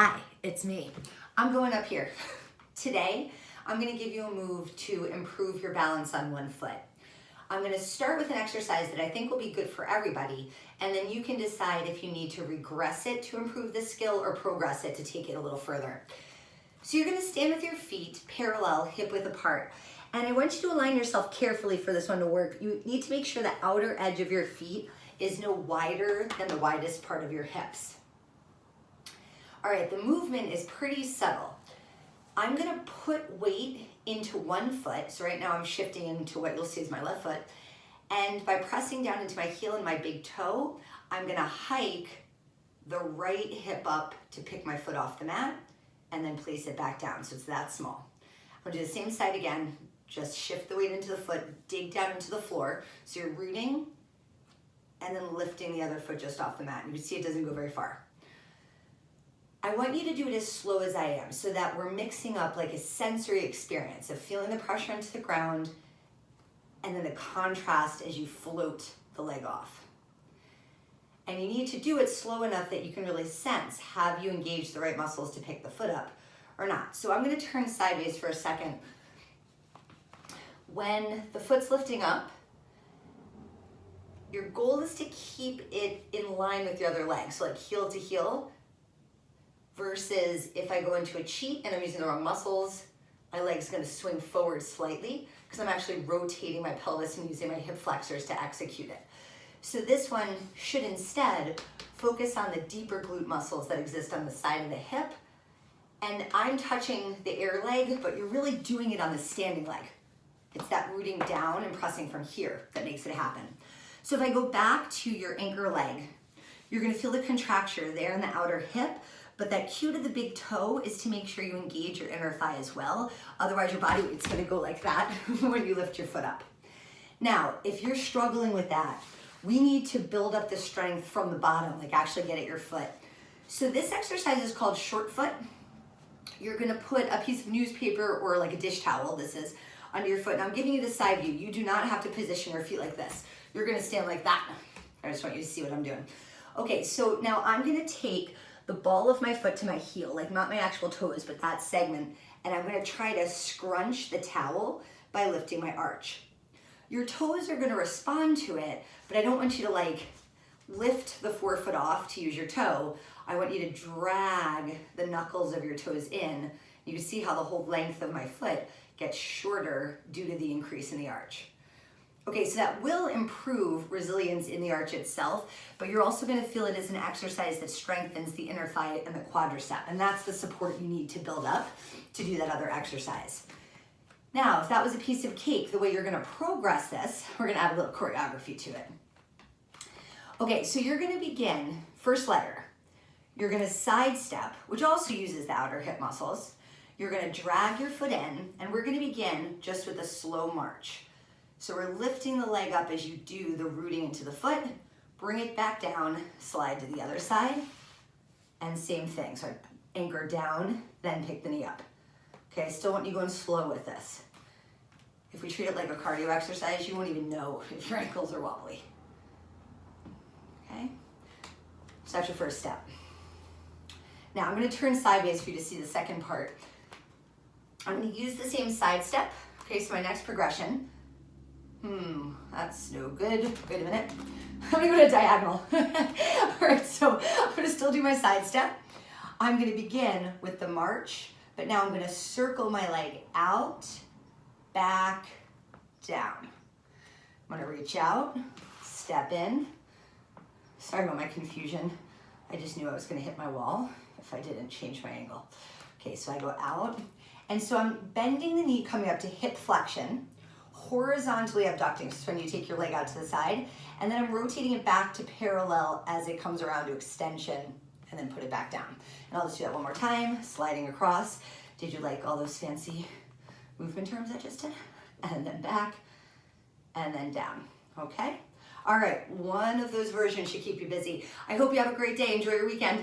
Hi, it's me. I'm going up here. Today, I'm going to give you a move to improve your balance on one foot. I'm going to start with an exercise that I think will be good for everybody, and then you can decide if you need to regress it to improve the skill or progress it to take it a little further. So you're going to stand with your feet parallel, hip width apart. And I want you to align yourself carefully for this one to work. You need to make sure the outer edge of your feet is no wider than the widest part of your hips. All right, the movement is pretty subtle. I'm gonna put weight into one foot. So right now I'm shifting into what you'll see is my left foot. And by pressing down into my heel and my big toe, I'm gonna hike the right hip up to pick my foot off the mat and then place it back down. So it's that small. I'm gonna do the same side again. Just shift the weight into the foot, dig down into the floor. So you're rooting and then lifting the other foot just off the mat. You can see it doesn't go very far. I want you to do it as slow as I am so that we're mixing up like a sensory experience of feeling the pressure into the ground and then the contrast as you float the leg off. And you need to do it slow enough that you can really sense, have you engaged the right muscles to pick the foot up or not? So I'm gonna turn sideways for a second. When the foot's lifting up, your goal is to keep it in line with your other leg. So like heel to heel, versus if I go into a cheat and I'm using the wrong muscles, my leg's gonna swing forward slightly because I'm actually rotating my pelvis and using my hip flexors to execute it. So this one should instead focus on the deeper glute muscles that exist on the side of the hip. And I'm touching the air leg, but you're really doing it on the standing leg. It's that rooting down and pressing from here that makes it happen. So if I go back to your anchor leg, you're gonna feel the contracture there in the outer hip, but that cue to the big toe is to make sure you engage your inner thigh as well. Otherwise your body weight's gonna go like that when you lift your foot up. Now, if you're struggling with that, we need to build up the strength from the bottom, like actually get at your foot. So this exercise is called short foot. You're gonna put a piece of newspaper or like a dish towel, this is, under your foot. And I'm giving you the side view. You do not have to position your feet like this. You're gonna stand like that. I just want you to see what I'm doing. Okay, so now I'm gonna take the ball of my foot to my heel, like not my actual toes, but that segment, and I'm gonna try to scrunch the towel by lifting my arch. Your toes are gonna respond to it, but I don't want you to like lift the forefoot off to use your toe. I want you to drag the knuckles of your toes in. You can see how the whole length of my foot gets shorter due to the increase in the arch. Okay, so that will improve resilience in the arch itself, but you're also gonna feel it as an exercise that strengthens the inner thigh and the quadricep, and that's the support you need to build up to do that other exercise. Now, if that was a piece of cake, the way you're gonna progress this, we're gonna add a little choreography to it. Okay, so you're gonna begin, first letter, you're gonna sidestep, which also uses the outer hip muscles. You're gonna drag your foot in, and we're gonna begin just with a slow march. So we're lifting the leg up as you do the rooting into the foot, bring it back down, slide to the other side, and same thing. So I anchor down, then pick the knee up. Okay, I still want you going slow with this. If we treat it like a cardio exercise, you won't even know if your ankles are wobbly. Okay, so that's your first step. Now I'm gonna turn sideways for you to see the second part. I'm gonna use the same side step. Okay, so my next progression, that's no good. Wait a minute. I'm gonna go to diagonal. All right, so I'm gonna still do my side step. I'm gonna begin with the march, but now I'm gonna circle my leg out, back, down. I'm gonna reach out, step in. Sorry about my confusion. I just knew I was gonna hit my wall if I didn't change my angle. Okay, so I go out, and so I'm bending the knee coming up to hip flexion, horizontally abducting, so when you take your leg out to the side, and then I'm rotating it back to parallel as it comes around to extension, and then put it back down. And I'll just do that one more time, sliding across. Did you like all those fancy movement terms I just did? And then back, and then down, okay? All right, one of those versions should keep you busy. I hope you have a great day. Enjoy your weekend.